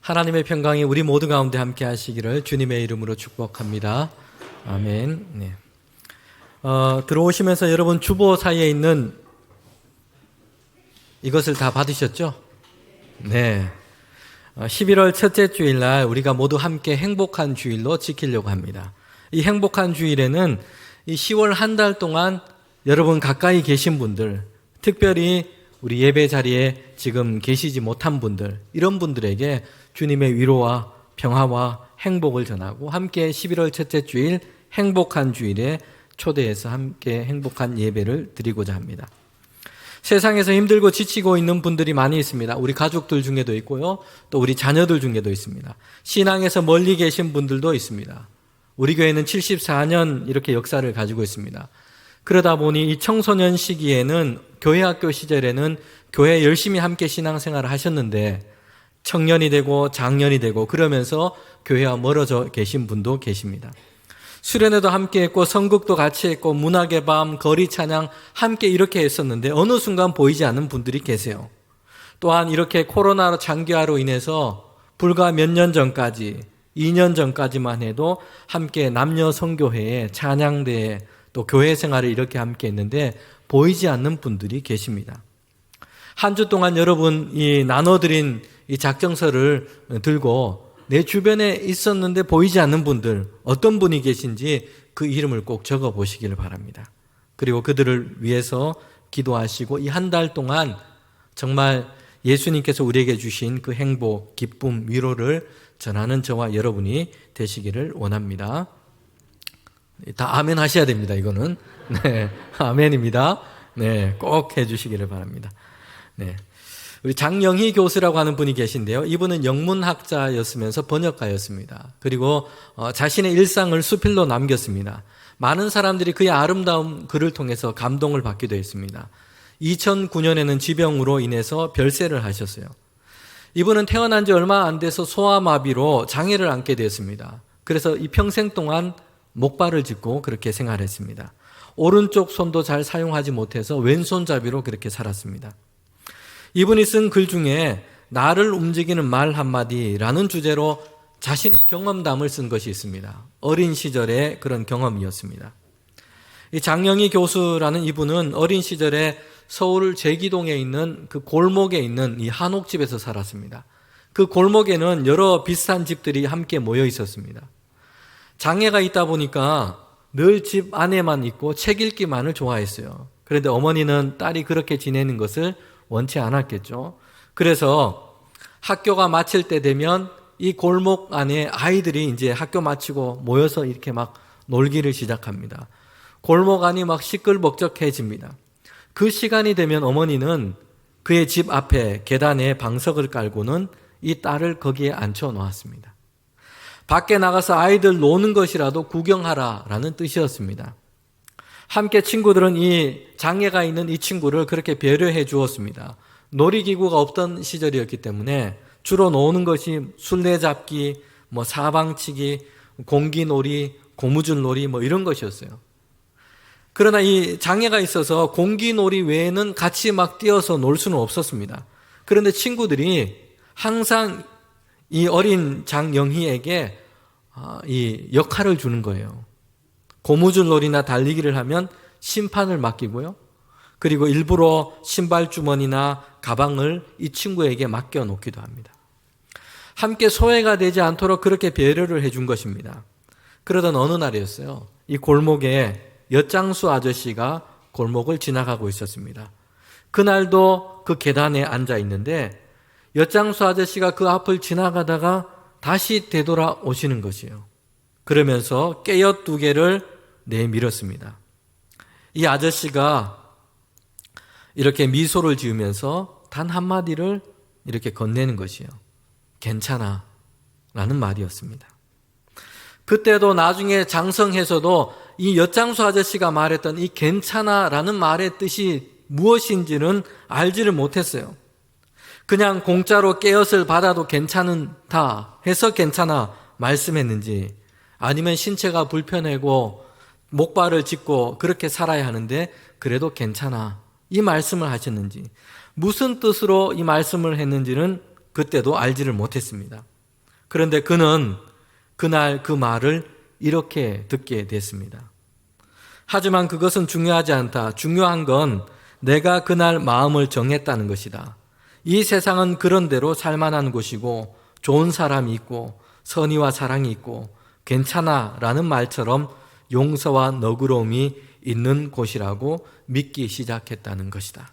하나님의 평강이 우리 모두 가운데 함께 하시기를 주님의 이름으로 축복합니다. 아멘. 네. 들어오시면서 여러분 주보 사이에 있는 이것을 다 받으셨죠? 네. 11월 첫째 주일날 우리가 모두 함께 행복한 주일로 지키려고 합니다. 이 행복한 주일에는 이 10월 한 달 동안 여러분 가까이 계신 분들, 특별히 우리 예배 자리에 지금 계시지 못한 분들, 이런 분들에게 주님의 위로와 평화와 행복을 전하고 함께 11월 첫째 주일 행복한 주일에 초대해서 함께 행복한 예배를 드리고자 합니다. 세상에서 힘들고 지치고 있는 분들이 많이 있습니다. 우리 가족들 중에도 있고요. 또 우리 자녀들 중에도 있습니다. 신앙에서 멀리 계신 분들도 있습니다. 우리 교회는 74년 이렇게 역사를 가지고 있습니다. 그러다 보니 이 청소년 시기에는 교회 학교 시절에는 교회 열심히 함께 신앙생활을 하셨는데 청년이 되고 장년이 되고 그러면서 교회와 멀어져 계신 분도 계십니다. 수련회도 함께 했고 선극도 같이 했고 문학의 밤, 거리 찬양 함께 이렇게 했었는데 어느 순간 보이지 않는 분들이 계세요. 또한 이렇게 코로나 장기화로 인해서 불과 몇 년 전까지 2년 전까지만 해도 함께 남녀 선교회에 찬양대에 또 교회 생활을 이렇게 함께 했는데 보이지 않는 분들이 계십니다. 한 주 동안 여러분 이 나눠드린 이 작정서를 들고 내 주변에 있었는데 보이지 않는 분들 어떤 분이 계신지 그 이름을 꼭 적어 보시기를 바랍니다. 그리고 그들을 위해서 기도하시고 이 한 달 동안 정말 예수님께서 우리에게 주신 그 행복, 기쁨, 위로를 전하는 저와 여러분이 되시기를 원합니다. 다 아멘 하셔야 됩니다. 이거는 네, 아멘입니다. 네, 꼭 해주시기를 바랍니다. 네, 우리 장영희 교수라고 하는 분이 계신데요. 이분은 영문학자였으면서 번역가였습니다. 그리고 자신의 일상을 수필로 남겼습니다. 많은 사람들이 그의 아름다운 글을 통해서 감동을 받기도 했습니다. 2009년에는 지병으로 인해서 별세를 하셨어요. 이분은 태어난 지 얼마 안 돼서 소아마비로 장애를 안게 되었습니다. 그래서 이 평생 동안 목발을 짚고 그렇게 생활했습니다. 오른쪽 손도 잘 사용하지 못해서 왼손잡이로 그렇게 살았습니다. 이분이 쓴 글 중에 나를 움직이는 말 한마디라는 주제로 자신의 경험담을 쓴 것이 있습니다. 어린 시절의 그런 경험이었습니다. 이 장영희 교수라는 이분은 어린 시절에 서울 제기동에 있는 그 골목에 있는 이 한옥집에서 살았습니다. 그 골목에는 여러 비슷한 집들이 함께 모여 있었습니다. 장애가 있다 보니까 늘 집 안에만 있고 책 읽기만을 좋아했어요. 그런데 어머니는 딸이 그렇게 지내는 것을 원치 않았겠죠. 그래서 학교가 마칠 때 되면 이 골목 안에 아이들이 이제 학교 마치고 모여서 이렇게 막 놀기를 시작합니다. 골목 안이 막 시끌벅적해집니다. 그 시간이 되면 어머니는 그의 집 앞에 계단에 방석을 깔고는 이 딸을 거기에 앉혀 놓았습니다. 밖에 나가서 아이들 노는 것이라도 구경하라라는 뜻이었습니다. 함께 친구들은 이 장애가 있는 이 친구를 그렇게 배려해 주었습니다. 놀이기구가 없던 시절이었기 때문에 주로 노는 것이 술래잡기, 사방치기, 공기놀이, 고무줄놀이 이런 것이었어요. 그러나 이 장애가 있어서 공기놀이 외에는 같이 막 뛰어서 놀 수는 없었습니다. 그런데 친구들이 항상 이 어린 장영희에게 이 역할을 주는 거예요. 고무줄놀이나 달리기를 하면 심판을 맡기고요. 그리고 일부러 신발 주머니나 가방을 이 친구에게 맡겨놓기도 합니다. 함께 소외가 되지 않도록 그렇게 배려를 해준 것입니다. 그러던 어느 날이었어요. 이 골목에 엿장수 아저씨가 골목을 지나가고 있었습니다. 그날도 그 계단에 앉아 있는데 엿장수 아저씨가 그 앞을 지나가다가 다시 되돌아오시는 것이에요. 그러면서 깨엿 2개를 내밀었습니다. 이 아저씨가 이렇게 미소를 지으면서 단 한마디를 이렇게 건네는 것이에요. 괜찮아 라는 말이었습니다. 그때도 나중에 장성해서도 이 엿장수 아저씨가 말했던 이 괜찮아 라는 말의 뜻이 무엇인지는 알지를 못했어요. 그냥 공짜로 깨엿을 받아도 괜찮다 해서 괜찮아 말씀했는지 아니면 신체가 불편하고 목발을 짚고 그렇게 살아야 하는데 그래도 괜찮아 이 말씀을 하셨는지 무슨 뜻으로 이 말씀을 했는지는 그때도 알지를 못했습니다. 그런데 그는 그날 그 말을 이렇게 듣게 됐습니다. 하지만 그것은 중요하지 않다. 중요한 건 내가 그날 마음을 정했다는 것이다. 이 세상은 그런 대로 살만한 곳이고 좋은 사람이 있고 선의와 사랑이 있고 괜찮아 라는 말처럼 용서와 너그러움이 있는 곳이라고 믿기 시작했다는 것이다.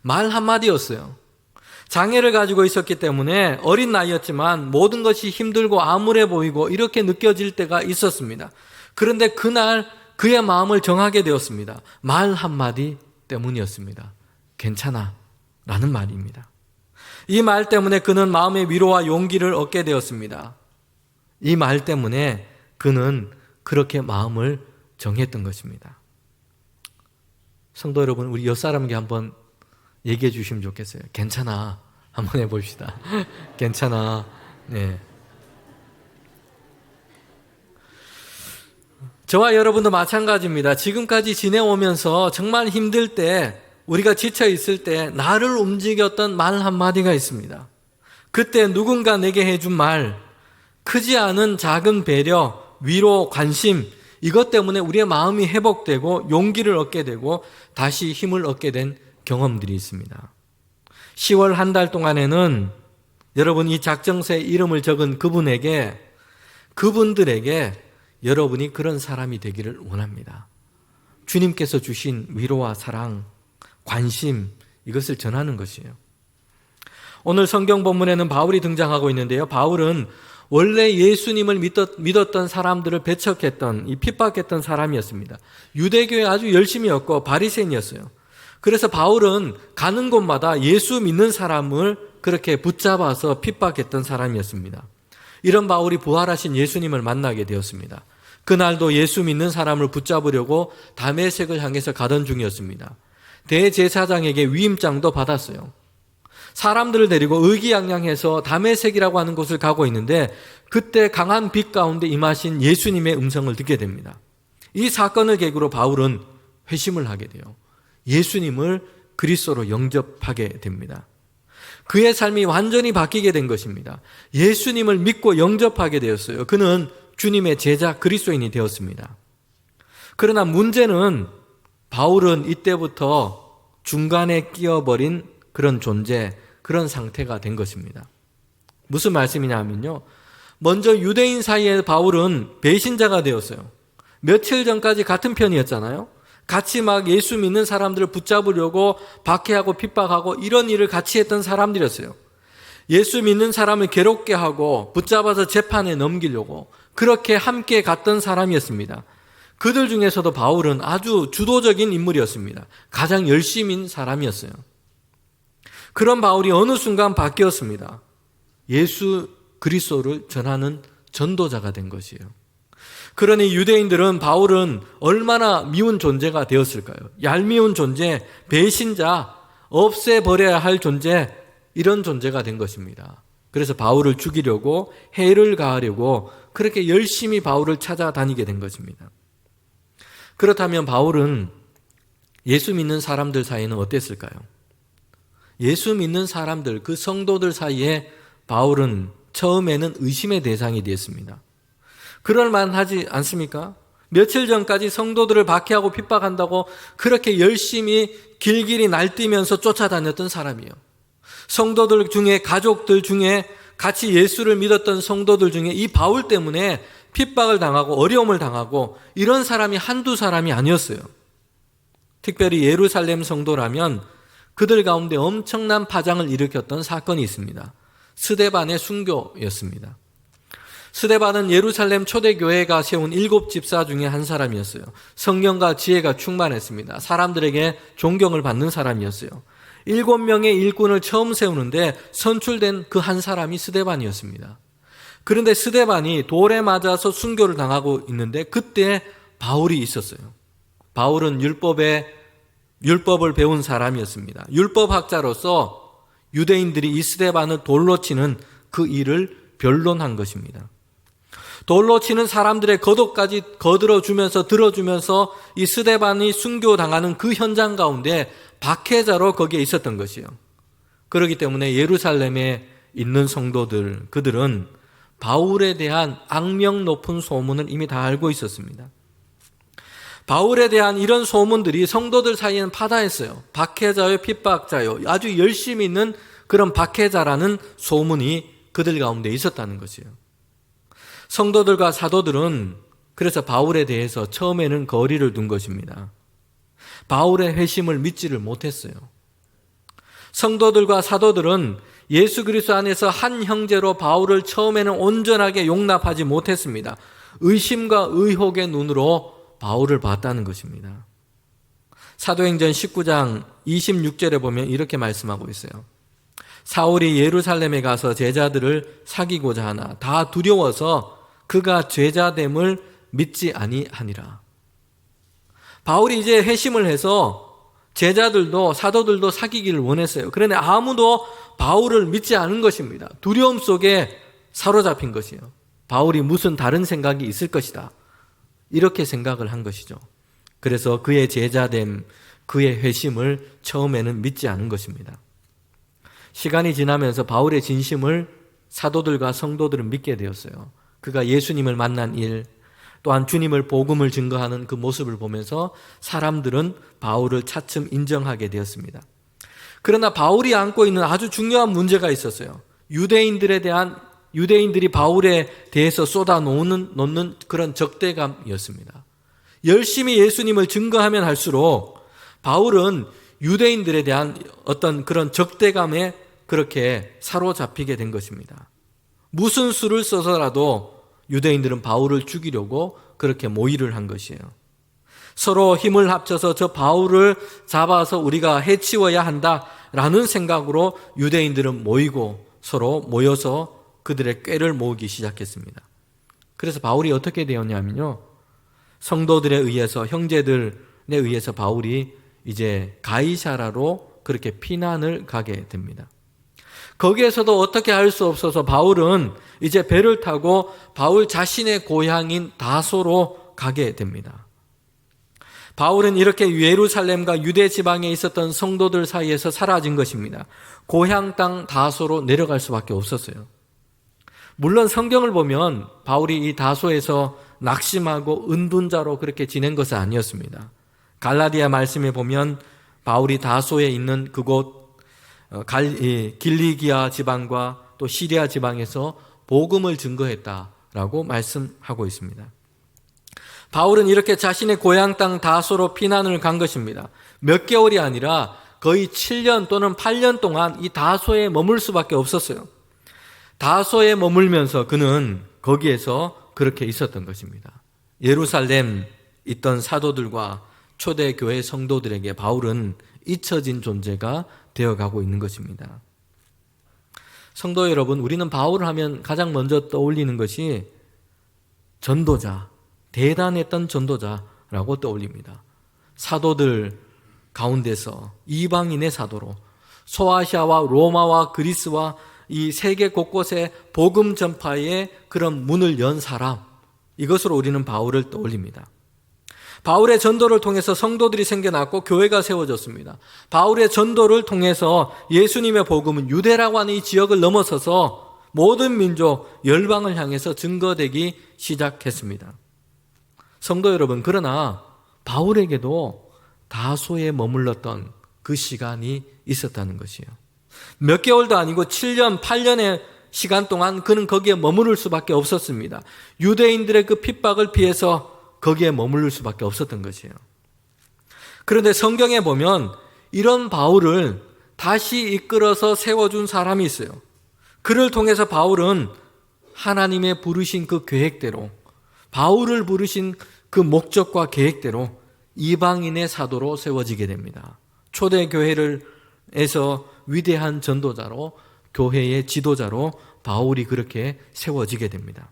말 한마디였어요. 장애를 가지고 있었기 때문에 어린 나이였지만 모든 것이 힘들고 암울해 보이고 이렇게 느껴질 때가 있었습니다. 그런데 그날 그의 마음을 정하게 되었습니다. 말 한마디 때문이었습니다. 괜찮아 라는 말입니다. 이 말 때문에 그는 마음의 위로와 용기를 얻게 되었습니다. 이 말 때문에 그는 그렇게 마음을 정했던 것입니다. 성도 여러분, 우리 옆사람에게 한번 얘기해 주시면 좋겠어요. 괜찮아. 한번 해봅시다. 괜찮아. 네. 저와 여러분도 마찬가지입니다. 지금까지 지내오면서 정말 힘들 때, 우리가 지쳐 있을 때 나를 움직였던 말 한마디가 있습니다. 그때 누군가 내게 해준 말, 크지 않은 작은 배려, 위로, 관심, 이것 때문에 우리의 마음이 회복되고 용기를 얻게 되고 다시 힘을 얻게 된 경험들이 있습니다. 10월 한 달 동안에는 여러분 이 작정서에 이름을 적은 그분들에게 여러분이 그런 사람이 되기를 원합니다. 주님께서 주신 위로와 사랑, 관심, 이것을 전하는 것이에요. 오늘 성경 본문에는 바울이 등장하고 있는데요. 바울은 원래 예수님을 믿었던 사람들을 배척했던, 핍박했던 사람이었습니다. 유대교에 아주 열심히였고 바리새인이었어요. 그래서 바울은 가는 곳마다 예수 믿는 사람을 그렇게 붙잡아서 핍박했던 사람이었습니다. 이런 바울이 부활하신 예수님을 만나게 되었습니다. 그날도 예수 믿는 사람을 붙잡으려고 다메섹을 향해서 가던 중이었습니다. 대제사장에게 위임장도 받았어요. 사람들을 데리고 의기양양해서 다메섹이라고 하는 곳을 가고 있는데 그때 강한 빛 가운데 임하신 예수님의 음성을 듣게 됩니다. 이 사건을 계기로 바울은 회심을 하게 돼요. 예수님을 그리스도로 영접하게 됩니다. 그의 삶이 완전히 바뀌게 된 것입니다. 예수님을 믿고 영접하게 되었어요. 그는 주님의 제자 그리스도인이 되었습니다. 그러나 문제는 바울은 이때부터 중간에 끼어버린 그런 존재, 그런 상태가 된 것입니다. 무슨 말씀이냐 하면요. 먼저 유대인 사이에 바울은 배신자가 되었어요. 며칠 전까지 같은 편이었잖아요. 같이 막 예수 믿는 사람들을 붙잡으려고 박해하고 핍박하고 이런 일을 같이 했던 사람들이었어요. 예수 믿는 사람을 괴롭게 하고 붙잡아서 재판에 넘기려고 그렇게 함께 갔던 사람이었습니다. 그들 중에서도 바울은 아주 주도적인 인물이었습니다. 가장 열심인 사람이었어요. 그런 바울이 어느 순간 바뀌었습니다. 예수 그리스도를 전하는 전도자가 된 것이에요. 그러니 유대인들은 바울은 얼마나 미운 존재가 되었을까요? 얄미운 존재, 배신자, 없애버려야 할 존재, 이런 존재가 된 것입니다. 그래서 바울을 죽이려고 해를 가하려고 그렇게 열심히 바울을 찾아다니게 된 것입니다. 그렇다면 바울은 예수 믿는 사람들 사이에는 어땠을까요? 예수 믿는 사람들, 그 성도들 사이에 바울은 처음에는 의심의 대상이 되었습니다. 그럴 만하지 않습니까? 며칠 전까지 성도들을 박해하고 핍박한다고 그렇게 열심히 길길이 날뛰면서 쫓아다녔던 사람이에요. 성도들 중에, 가족들 중에, 같이 예수를 믿었던 성도들 중에 이 바울 때문에 핍박을 당하고 어려움을 당하고 이런 사람이 한두 사람이 아니었어요. 특별히 예루살렘 성도라면 그들 가운데 엄청난 파장을 일으켰던 사건이 있습니다. 스데반의 순교였습니다. 스데반은 예루살렘 초대교회가 세운 7 집사 중에 한 사람이었어요. 성령과 지혜가 충만했습니다. 사람들에게 존경을 받는 사람이었어요. 7명의 일꾼을 처음 세우는데 선출된 그 한 사람이 스데반이었습니다. 그런데 스데반이 돌에 맞아서 순교를 당하고 있는데 그때 바울이 있었어요. 바울은 율법을 배운 사람이었습니다. 율법학자로서 유대인들이 이 스데반을 돌로 치는 그 일을 변론한 것입니다. 돌로 치는 사람들의 겉옷까지 거들어주면서 들어주면서 이 스데반이 순교당하는 그 현장 가운데 박해자로 거기에 있었던 것이에요. 그렇기 때문에 예루살렘에 있는 성도들, 그들은 바울에 대한 악명 높은 소문을 이미 다 알고 있었습니다. 바울에 대한 이런 소문들이 성도들 사이에는 파다했어요. 박해자요, 핍박자요, 아주 열심히 있는 그런 박해자라는 소문이 그들 가운데 있었다는 것이에요. 성도들과 사도들은 그래서 바울에 대해서 처음에는 거리를 둔 것입니다. 바울의 회심을 믿지를 못했어요. 성도들과 사도들은 예수 그리스도 안에서 한 형제로 바울을 처음에는 온전하게 용납하지 못했습니다. 의심과 의혹의 눈으로 바울을 봤다는 것입니다. 사도행전 19장 26절에 보면 이렇게 말씀하고 있어요. 사울이 예루살렘에 가서 제자들을 사귀고자 하나 다 두려워서 그가 죄자됨을 믿지 아니하니라. 바울이 이제 회심을 해서 제자들도 사도들도 사귀기를 원했어요. 그런데 아무도 바울을 믿지 않은 것입니다. 두려움 속에 사로잡힌 것이에요. 바울이 무슨 다른 생각이 있을 것이다. 이렇게 생각을 한 것이죠. 그래서 그의 제자됨, 그의 회심을 처음에는 믿지 않은 것입니다. 시간이 지나면서 바울의 진심을 사도들과 성도들은 믿게 되었어요. 그가 예수님을 만난 일, 또한 주님을 복음을 증거하는 그 모습을 보면서 사람들은 바울을 차츰 인정하게 되었습니다. 그러나 바울이 안고 있는 아주 중요한 문제가 있었어요. 유대인들이 바울에 대해서 쏟아놓는 그런 적대감이었습니다. 열심히 예수님을 증거하면 할수록 바울은 유대인들에 대한 어떤 그런 적대감에 그렇게 사로잡히게 된 것입니다. 무슨 수를 써서라도 유대인들은 바울을 죽이려고 그렇게 모의를 한 것이에요. 서로 힘을 합쳐서 저 바울을 잡아서 우리가 해치워야 한다라는 생각으로 유대인들은 서로 모여서 그들의 꾀를 모으기 시작했습니다. 그래서 바울이 어떻게 되었냐면요. 성도들에 의해서, 형제들에 의해서 바울이 이제 가이사라로 그렇게 피난을 가게 됩니다. 거기에서도 어떻게 할 수 없어서 바울은 이제 배를 타고 바울 자신의 고향인 다소로 가게 됩니다. 바울은 이렇게 예루살렘과 유대 지방에 있었던 성도들 사이에서 사라진 것입니다. 고향 땅 다소로 내려갈 수밖에 없었어요. 물론 성경을 보면 바울이 이 다소에서 낙심하고 은둔자로 그렇게 지낸 것은 아니었습니다. 갈라디아 말씀에 보면 바울이 다소에 있는 그곳 길리기아 지방과 또 시리아 지방에서 복음을 증거했다라고 말씀하고 있습니다. 바울은 이렇게 자신의 고향 땅 다소로 피난을 간 것입니다. 몇 개월이 아니라 거의 7년 또는 8년 동안 이 다소에 머물 수밖에 없었어요. 다소에 머물면서 그는 거기에서 그렇게 있었던 것입니다. 예루살렘 있던 사도들과 초대교회 성도들에게 바울은 잊혀진 존재가 되어가고 있는 것입니다. 성도 여러분, 우리는 바울을 하면 가장 먼저 떠올리는 것이 전도자, 대단했던 전도자라고 떠올립니다. 사도들 가운데서 이방인의 사도로 소아시아와 로마와 그리스와 이 세계 곳곳에 복음 전파의 그런 문을 연 사람, 이것으로 우리는 바울을 떠올립니다. 바울의 전도를 통해서 성도들이 생겨났고 교회가 세워졌습니다. 바울의 전도를 통해서 예수님의 복음은 유대라고 하는 이 지역을 넘어서서 모든 민족, 열방을 향해서 증거되기 시작했습니다. 성도 여러분, 그러나 바울에게도 다소에 머물렀던 그 시간이 있었다는 것이에요. 몇 개월도 아니고 7년, 8년의 시간 동안 그는 거기에 머무를 수밖에 없었습니다. 유대인들의 그 핍박을 피해서 거기에 머무를 수밖에 없었던 것이에요. 그런데 성경에 보면 이런 바울을 다시 이끌어서 세워준 사람이 있어요. 그를 통해서 바울은 하나님의 부르신 그 계획대로, 바울을 부르신 그 목적과 계획대로 이방인의 사도로 세워지게 됩니다. 초대교회에서 위대한 전도자로, 교회의 지도자로 바울이 그렇게 세워지게 됩니다.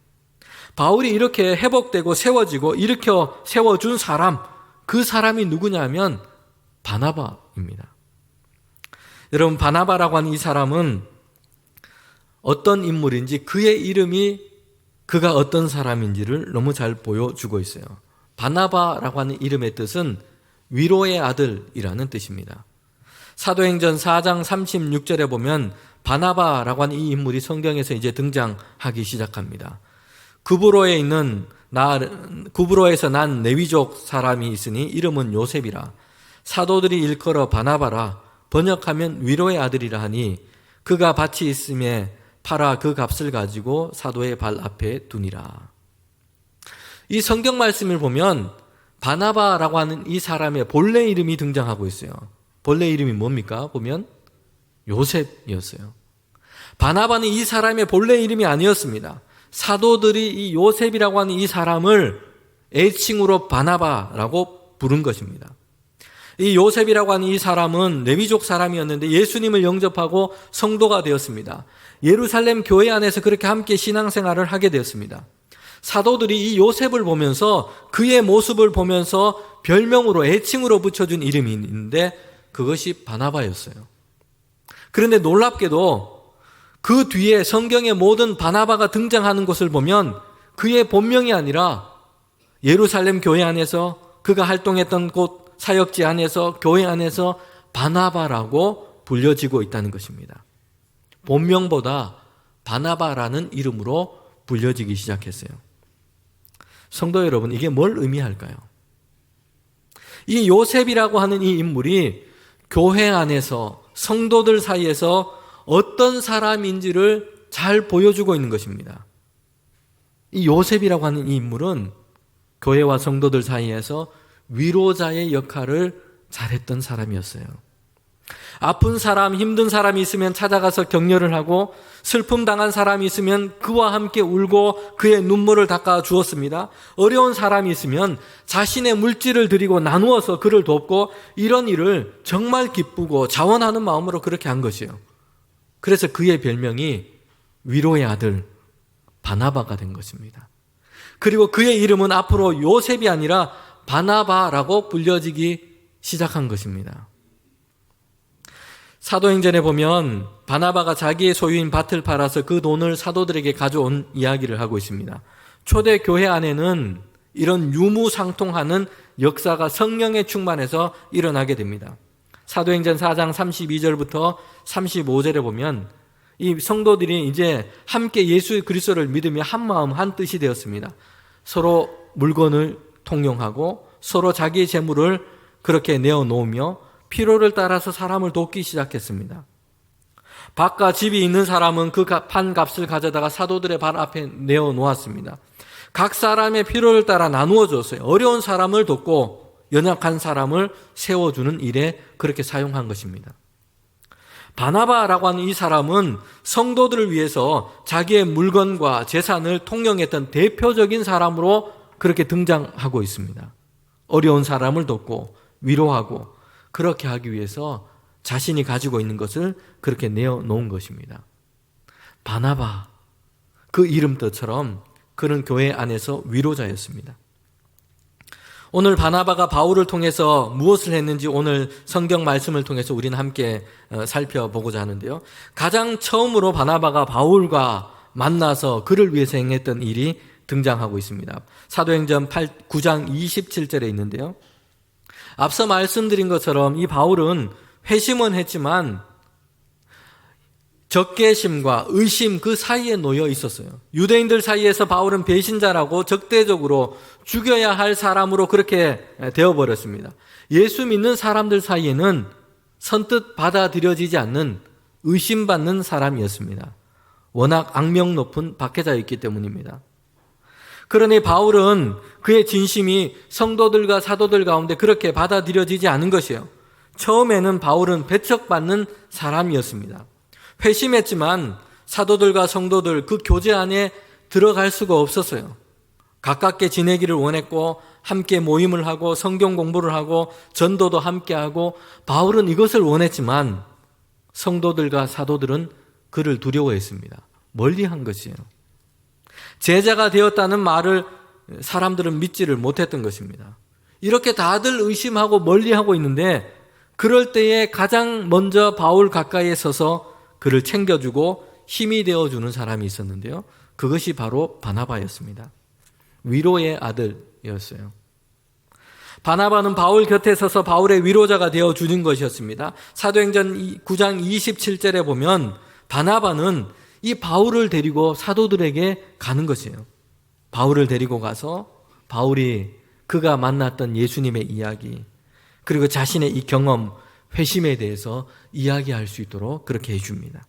바울이 이렇게 회복되고 세워지고 일으켜 세워준 사람, 그 사람이 누구냐면 바나바입니다. 여러분, 바나바라고 하는 이 사람은 어떤 인물인지, 그의 이름이 그가 어떤 사람인지를 너무 잘 보여주고 있어요. 바나바라고 하는 이름의 뜻은 위로의 아들이라는 뜻입니다. 사도행전 4장 36절에 보면 바나바라고 하는 이 인물이 성경에서 이제 등장하기 시작합니다. 구브로에서 난 레위족 사람이 있으니 이름은 요셉이라. 사도들이 일컬어 바나바라. 번역하면 위로의 아들이라 하니 그가 밭이 있음에 팔아 그 값을 가지고 사도의 발 앞에 두니라. 이 성경 말씀을 보면 바나바라고 하는 이 사람의 본래 이름이 등장하고 있어요. 본래 이름이 뭡니까? 보면 요셉이었어요. 바나바는 이 사람의 본래 이름이 아니었습니다. 사도들이 이 요셉이라고 하는 이 사람을 애칭으로 바나바라고 부른 것입니다. 이 요셉이라고 하는 이 사람은 레위족 사람이었는데 예수님을 영접하고 성도가 되었습니다. 예루살렘 교회 안에서 그렇게 함께 신앙생활을 하게 되었습니다. 사도들이 이 요셉을 보면서 그의 모습을 보면서 별명으로 애칭으로 붙여준 이름이 있는데 그것이 바나바였어요. 그런데 놀랍게도 그 뒤에 성경의 모든 바나바가 등장하는 것을 보면 그의 본명이 아니라 예루살렘 교회 안에서 그가 활동했던 곳 사역지 안에서 교회 안에서 바나바라고 불려지고 있다는 것입니다. 본명보다 바나바라는 이름으로 불려지기 시작했어요. 성도 여러분, 이게 뭘 의미할까요? 이 요셉이라고 하는 이 인물이 교회 안에서 성도들 사이에서 어떤 사람인지를 잘 보여주고 있는 것입니다. 이 요셉이라고 하는 이 인물은 교회와 성도들 사이에서 위로자의 역할을 잘했던 사람이었어요. 아픈 사람, 힘든 사람이 있으면 찾아가서 격려를 하고 슬픔 당한 사람이 있으면 그와 함께 울고 그의 눈물을 닦아 주었습니다. 어려운 사람이 있으면 자신의 물질을 드리고 나누어서 그를 돕고 이런 일을 정말 기쁘고 자원하는 마음으로 그렇게 한 것이에요. 그래서 그의 별명이 위로의 아들 바나바가 된 것입니다. 그리고 그의 이름은 앞으로 요셉이 아니라 바나바라고 불려지기 시작한 것입니다. 사도행전에 보면 바나바가 자기의 소유인 밭을 팔아서 그 돈을 사도들에게 가져온 이야기를 하고 있습니다. 초대 교회 안에는 이런 유무상통하는 역사가 성령에 충만해서 일어나게 됩니다. 사도행전 4장 32절부터 35절에 보면 이 성도들이 이제 함께 예수 그리스도를 믿으며 한 마음 한 뜻이 되었습니다. 서로 물건을 통용하고 서로 자기의 재물을 그렇게 내어놓으며 필요를 따라서 사람을 돕기 시작했습니다. 밭과 집이 있는 사람은 그 판 값을 가져다가 사도들의 발 앞에 내어놓았습니다. 각 사람의 필요를 따라 나누어 줬어요. 어려운 사람을 돕고 연약한 사람을 세워주는 일에 그렇게 사용한 것입니다. 바나바라고 하는 이 사람은 성도들을 위해서 자기의 물건과 재산을 통용했던 대표적인 사람으로 그렇게 등장하고 있습니다. 어려운 사람을 돕고 위로하고 그렇게 하기 위해서 자신이 가지고 있는 것을 그렇게 내어놓은 것입니다. 바나바, 그 이름 뜻처럼 그는 교회 안에서 위로자였습니다. 오늘 바나바가 바울을 통해서 무엇을 했는지 오늘 성경 말씀을 통해서 우리는 함께 살펴보고자 하는데요. 가장 처음으로 바나바가 바울과 만나서 그를 위해서 행했던 일이 등장하고 있습니다. 사도행전 9장 27절에 있는데요. 앞서 말씀드린 것처럼 이 바울은 회심은 했지만 적개심과 의심 그 사이에 놓여 있었어요. 유대인들 사이에서 바울은 배신자라고 적대적으로 죽여야 할 사람으로 그렇게 되어버렸습니다. 예수 믿는 사람들 사이에는 선뜻 받아들여지지 않는 의심받는 사람이었습니다. 워낙 악명 높은 박해자였기 때문입니다. 그러니 바울은 그의 진심이 성도들과 사도들 가운데 그렇게 받아들여지지 않은 것이에요. 처음에는 바울은 배척받는 사람이었습니다. 회심했지만 사도들과 성도들 그 교제 안에 들어갈 수가 없었어요. 가깝게 지내기를 원했고 함께 모임을 하고 성경 공부를 하고 전도도 함께 하고 바울은 이것을 원했지만 성도들과 사도들은 그를 두려워했습니다. 멀리한 것이에요. 제자가 되었다는 말을 사람들은 믿지를 못했던 것입니다. 이렇게 다들 의심하고 멀리하고 있는데 그럴 때에 가장 먼저 바울 가까이에 서서 그를 챙겨주고 힘이 되어주는 사람이 있었는데요. 그것이 바로 바나바였습니다. 위로의 아들이었어요. 바나바는 바울 곁에 서서 바울의 위로자가 되어 주는 것이었습니다. 사도행전 9장 27절에 보면 바나바는 이 바울을 데리고 사도들에게 가는 것이에요. 바울을 데리고 가서 바울이 그가 만났던 예수님의 이야기, 그리고 자신의 이 경험, 회심에 대해서 이야기할 수 있도록 그렇게 해줍니다.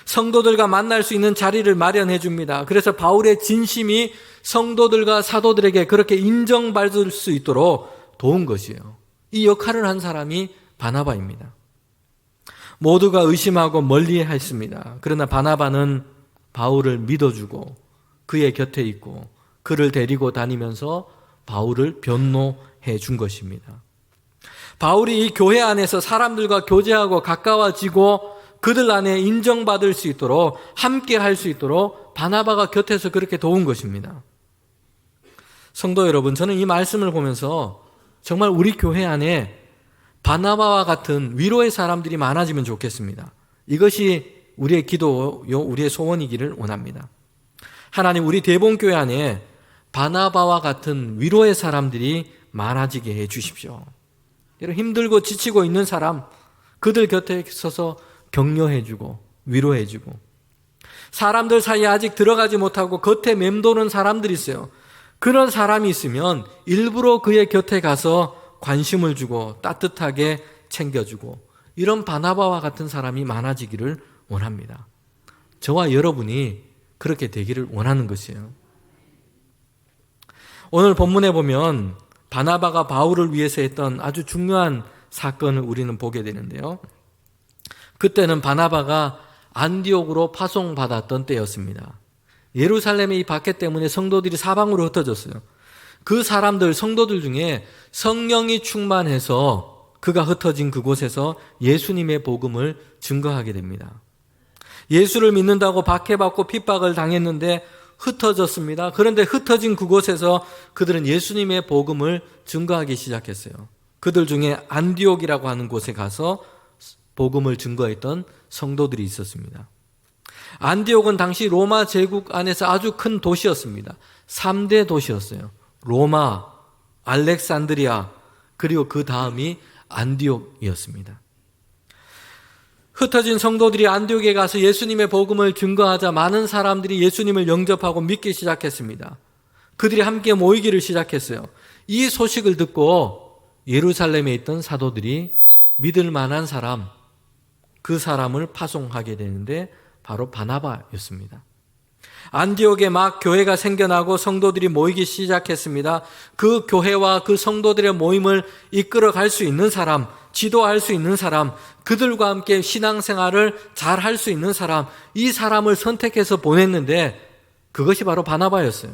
성도들과 만날 수 있는 자리를 마련해 줍니다. 그래서 바울의 진심이 성도들과 사도들에게 그렇게 인정받을 수 있도록 도운 것이에요. 이 역할을 한 사람이 바나바입니다. 모두가 의심하고 멀리했습니다. 그러나 바나바는 바울을 믿어주고 그의 곁에 있고 그를 데리고 다니면서 바울을 변호해 준 것입니다. 바울이 이 교회 안에서 사람들과 교제하고 가까워지고 그들 안에 인정받을 수 있도록 함께 할 수 있도록 바나바가 곁에서 그렇게 도운 것입니다. 성도 여러분, 저는 이 말씀을 보면서 정말 우리 교회 안에 바나바와 같은 위로의 사람들이 많아지면 좋겠습니다. 이것이 우리의 기도요, 우리의 소원이기를 원합니다. 하나님, 우리 대봉교회 안에 바나바와 같은 위로의 사람들이 많아지게 해 주십시오. 힘들고 지치고 있는 사람, 그들 곁에 서서 격려해주고 위로해주고, 사람들 사이에 아직 들어가지 못하고 겉에 맴도는 사람들이 있어요. 그런 사람이 있으면 일부러 그의 곁에 가서 관심을 주고 따뜻하게 챙겨주고, 이런 바나바와 같은 사람이 많아지기를 원합니다. 저와 여러분이 그렇게 되기를 원하는 것이에요. 오늘 본문에 보면 바나바가 바울을 위해서 했던 아주 중요한 사건을 우리는 보게 되는데요. 그때는 바나바가 안디옥으로 파송받았던 때였습니다. 예루살렘의 이 박해 때문에 성도들이 사방으로 흩어졌어요. 그 사람들, 성도들 중에 성령이 충만해서 그가 흩어진 그곳에서 예수님의 복음을 증거하게 됩니다. 예수를 믿는다고 박해받고 핍박을 당했는데 흩어졌습니다. 그런데 흩어진 그곳에서 그들은 예수님의 복음을 증거하기 시작했어요. 그들 중에 안디옥이라고 하는 곳에 가서 복음을 증거했던 성도들이 있었습니다. 안디옥은 당시 로마 제국 안에서 아주 큰 도시였습니다. 3대 도시였어요. 로마, 알렉산드리아, 그리고 그 다음이 안디옥이었습니다. 흩어진 성도들이 안디옥에 가서 예수님의 복음을 증거하자 많은 사람들이 예수님을 영접하고 믿기 시작했습니다. 그들이 함께 모이기를 시작했어요. 이 소식을 듣고 예루살렘에 있던 사도들이 믿을 만한 사람, 그 사람을 파송하게 되는데 바로 바나바였습니다. 안디옥에 막 교회가 생겨나고 성도들이 모이기 시작했습니다. 그 교회와 그 성도들의 모임을 이끌어갈 수 있는 사람, 지도할 수 있는 사람, 그들과 함께 신앙생활을 잘 할 수 있는 사람, 이 사람을 선택해서 보냈는데 그것이 바로 바나바였어요.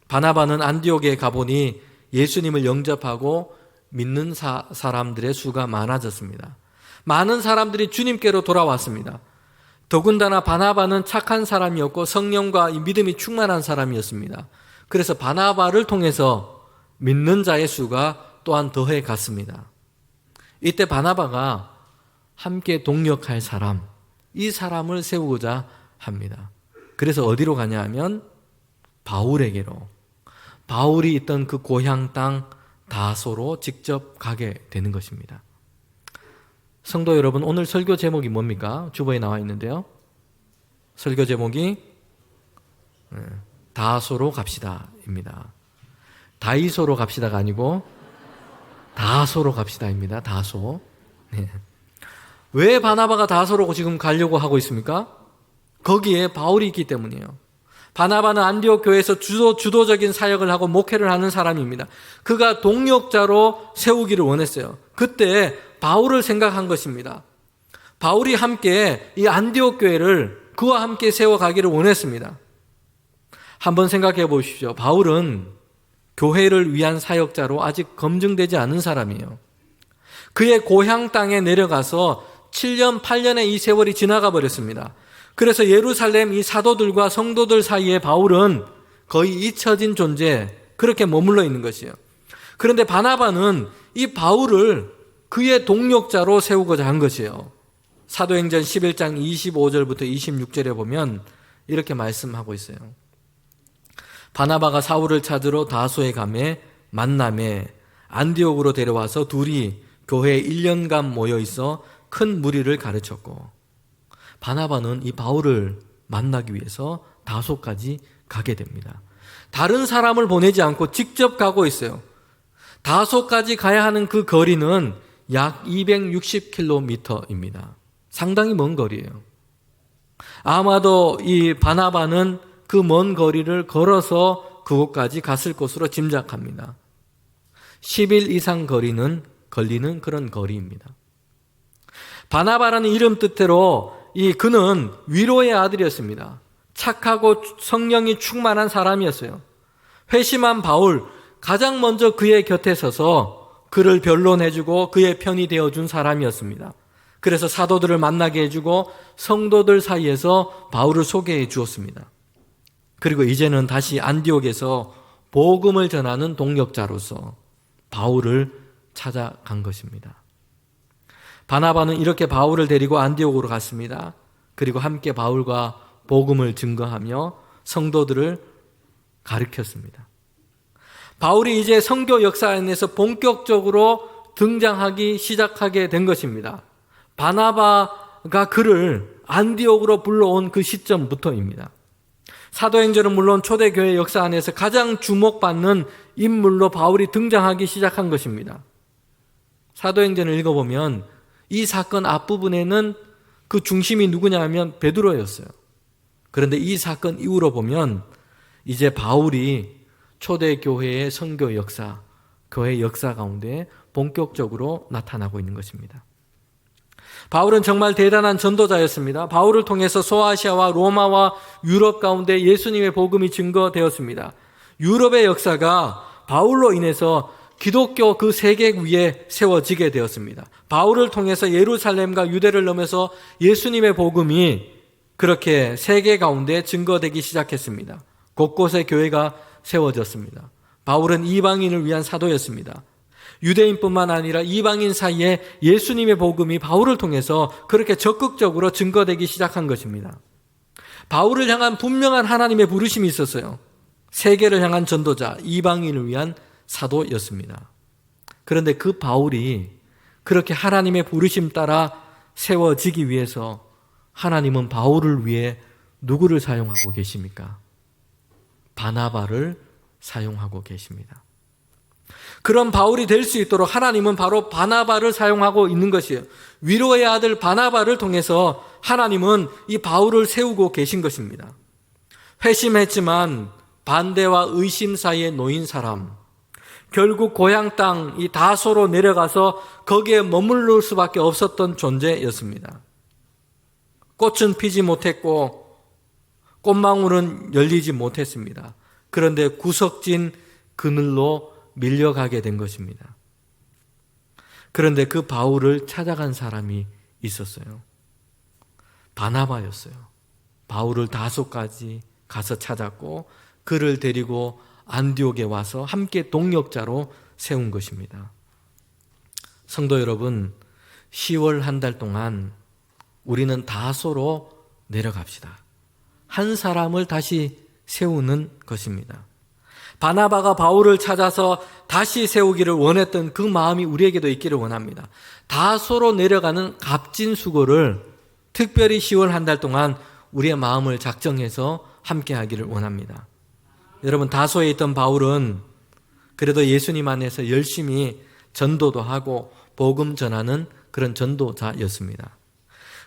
바나바는 안디옥에 가보니 예수님을 영접하고 믿는 사람들의 수가 많아졌습니다. 많은 사람들이 주님께로 돌아왔습니다. 더군다나 바나바는 착한 사람이었고 성령과 이 믿음이 충만한 사람이었습니다. 그래서 바나바를 통해서 믿는 자의 수가 또한 더해 갔습니다. 이때 바나바가 함께 동력할 사람, 이 사람을 세우고자 합니다. 그래서 어디로 가냐 하면 바울에게로, 바울이 있던 그 고향 땅 다소로 직접 가게 되는 것입니다. 성도 여러분, 오늘 설교 제목이 뭡니까? 주보에 나와 있는데요. 설교 제목이 다소로 갑시다입니다. 다이소로 갑시다가 아니고 다소로 갑시다입니다. 다소. 네. 왜 바나바가 다소로 지금 가려고 하고 있습니까? 거기에 바울이 있기 때문이에요. 바나바는 안디옥 교회에서 주도적인 사역을 하고 목회를 하는 사람입니다. 그가 동력자로 세우기를 원했어요. 그때 바울을 생각한 것입니다. 바울이 함께 이 안디옥 교회를 그와 함께 세워가기를 원했습니다. 한번 생각해 보십시오. 바울은 교회를 위한 사역자로 아직 검증되지 않은 사람이에요. 그의 고향 땅에 내려가서 7년, 8년의 이 세월이 지나가 버렸습니다. 그래서 예루살렘 이 사도들과 성도들 사이에 바울은 거의 잊혀진 존재, 그렇게 머물러 있는 것이에요. 그런데 바나바는 이 바울을 그의 동력자로 세우고자 한 것이에요. 사도행전 11장 25절부터 26절에 보면 이렇게 말씀하고 있어요. 바나바가 사울을 찾으러 다소에 가매 만남에 안디옥으로 데려와서 둘이 교회에 1년간 모여 있어 큰 무리를 가르쳤고, 바나바는 이 바울을 만나기 위해서 다소까지 가게 됩니다. 다른 사람을 보내지 않고 직접 가고 있어요. 다소까지 가야 하는 그 거리는 약 260km입니다. 상당히 먼 거리예요. 아마도 이 바나바는 그 먼 거리를 걸어서 그곳까지 갔을 것으로 짐작합니다. 10일 이상 걸리는 그런 거리입니다. 바나바라는 이름 뜻대로 그는 위로의 아들이었습니다. 착하고 성령이 충만한 사람이었어요. 회심한 바울, 가장 먼저 그의 곁에 서서 그를 변론해주고 그의 편이 되어준 사람이었습니다. 그래서 사도들을 만나게 해주고 성도들 사이에서 바울을 소개해 주었습니다. 그리고 이제는 다시 안디옥에서 복음을 전하는 동역자로서 바울을 찾아간 것입니다. 바나바는 이렇게 바울을 데리고 안디옥으로 갔습니다. 그리고 함께 바울과 복음을 증거하며 성도들을 가르쳤습니다. 바울이 이제 선교 역사 안에서 본격적으로 등장하기 시작하게 된 것입니다. 바나바가 그를 안디옥으로 불러온 그 시점부터입니다. 사도행전은 물론 초대교회 역사 안에서 가장 주목받는 인물로 바울이 등장하기 시작한 것입니다. 사도행전을 읽어보면 이 사건 앞부분에는 그 중심이 누구냐 하면 베드로였어요. 그런데 이 사건 이후로 보면 이제 바울이 초대교회의 선교 역사, 교회 역사 가운데 본격적으로 나타나고 있는 것입니다. 바울은 정말 대단한 전도자였습니다. 바울을 통해서 소아시아와 로마와 유럽 가운데 예수님의 복음이 증거되었습니다. 유럽의 역사가 바울로 인해서 기독교 그 세계 위에 세워지게 되었습니다. 바울을 통해서 예루살렘과 유대를 넘어서 예수님의 복음이 그렇게 세계 가운데 증거되기 시작했습니다. 곳곳에 교회가 세워졌습니다. 바울은 이방인을 위한 사도였습니다. 유대인뿐만 아니라 이방인 사이에 예수님의 복음이 바울을 통해서 그렇게 적극적으로 증거되기 시작한 것입니다. 바울을 향한 분명한 하나님의 부르심이 있었어요. 세계를 향한 전도자, 이방인을 위한 사도였습니다. 그런데 그 바울이 그렇게 하나님의 부르심 따라 세워지기 위해서 하나님은 바울을 위해 누구를 사용하고 계십니까? 바나바를 사용하고 계십니다. 그런 바울이 될 수 있도록 하나님은 바로 바나바를 사용하고 있는 것이에요. 위로의 아들 바나바를 통해서 하나님은 이 바울을 세우고 계신 것입니다. 회심했지만 반대와 의심 사이에 놓인 사람, 결국 고향 땅 이 다소로 내려가서 거기에 머무를 수밖에 없었던 존재였습니다. 꽃은 피지 못했고 꽃망울은 열리지 못했습니다. 그런데 구석진 그늘로 밀려가게 된 것입니다. 그런데 그 바울을 찾아간 사람이 있었어요. 바나바였어요. 바울을 다소까지 가서 찾았고 그를 데리고 안디옥에 와서 함께 동역자로 세운 것입니다. 성도 여러분, 10월 한 달 동안 우리는 다소로 내려갑시다. 한 사람을 다시 세우는 것입니다. 바나바가 바울을 찾아서 다시 세우기를 원했던 그 마음이 우리에게도 있기를 원합니다. 다소로 내려가는 값진 수고를 특별히 10월 한 달 동안 우리의 마음을 작정해서 함께 하기를 원합니다. 여러분, 다소에 있던 바울은 그래도 예수님 안에서 열심히 전도도 하고 복음 전하는 그런 전도자였습니다.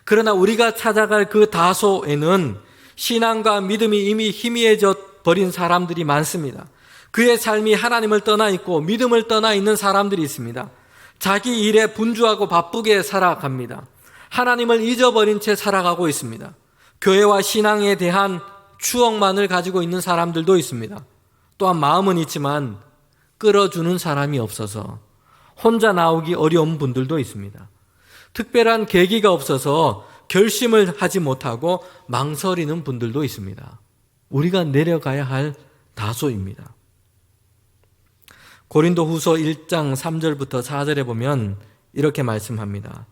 그러나 우리가 찾아갈 그 다소에는 신앙과 믿음이 이미 희미해져 버린 사람들이 많습니다. 그의 삶이 하나님을 떠나 있고 믿음을 떠나 있는 사람들이 있습니다. 자기 일에 분주하고 바쁘게 살아갑니다. 하나님을 잊어버린 채 살아가고 있습니다. 교회와 신앙에 대한 추억만을 가지고 있는 사람들도 있습니다. 또한 마음은 있지만 끌어주는 사람이 없어서 혼자 나오기 어려운 분들도 있습니다. 특별한 계기가 없어서 결심을 하지 못하고 망설이는 분들도 있습니다. 우리가 내려가야 할 다소입니다. 고린도후서 1장 3절부터 4절에 보면 이렇게 말씀합니다.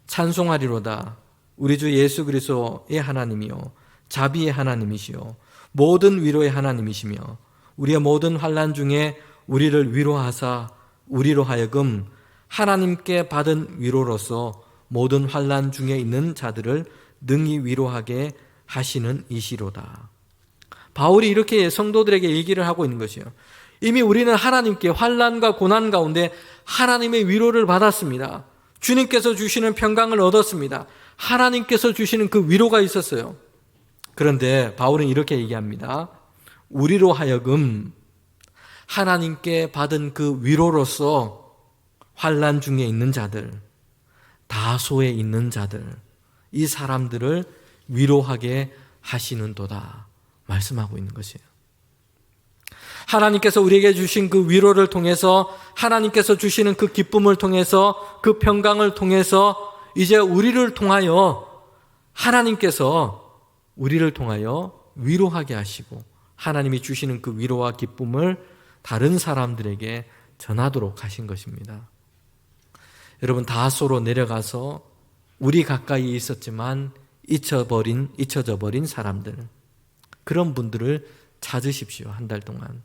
찬송하리로다. 우리 주 예수 그리스도의 하나님이요 자비의 하나님이시요 모든 위로의 하나님이시며 우리의 모든 환난 중에 우리를 위로하사 우리로 하여금 하나님께 받은 위로로서 모든 환난 중에 있는 자들을 능히 위로하게 하시는 이시로다. 바울이 이렇게 성도들에게 얘기를 하고 있는 것이에요. 이미 우리는 하나님께 환난과 고난 가운데 하나님의 위로를 받았습니다. 주님께서 주시는 평강을 얻었습니다. 하나님께서 주시는 그 위로가 있었어요. 그런데 바울은 이렇게 얘기합니다. 우리로 하여금 하나님께 받은 그 위로로서 환난 중에 있는 자들, 다소에 있는 자들, 이 사람들을 위로하게 하시는도다 말씀하고 있는 것이에요. 하나님께서 우리에게 주신 그 위로를 통해서, 하나님께서 주시는 그 기쁨을 통해서, 그 평강을 통해서 이제 우리를 통하여 하나님께서 우리를 통하여 위로하게 하시고 하나님이 주시는 그 위로와 기쁨을 다른 사람들에게 전하도록 하신 것입니다. 여러분, 다소로 내려가서 우리 가까이 있었지만 잊혀져 버린 사람들, 그런 분들을 찾으십시오. 한 달 동안.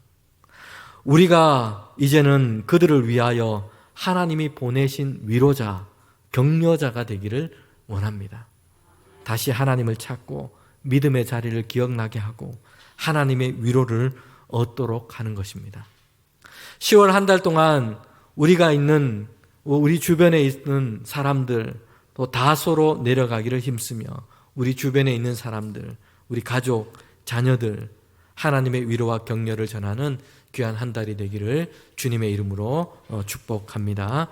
우리가 이제는 그들을 위하여 하나님이 보내신 위로자, 격려자가 되기를 원합니다. 다시 하나님을 찾고 믿음의 자리를 기억나게 하고 하나님의 위로를 얻도록 하는 것입니다. 10월 한 달 동안 우리 주변에 있는 사람들, 또 다소로 내려가기를 힘쓰며 우리 주변에 있는 사람들, 우리 가족, 자녀들, 하나님의 위로와 격려를 전하는 귀한 한 달이 되기를 주님의 이름으로 축복합니다.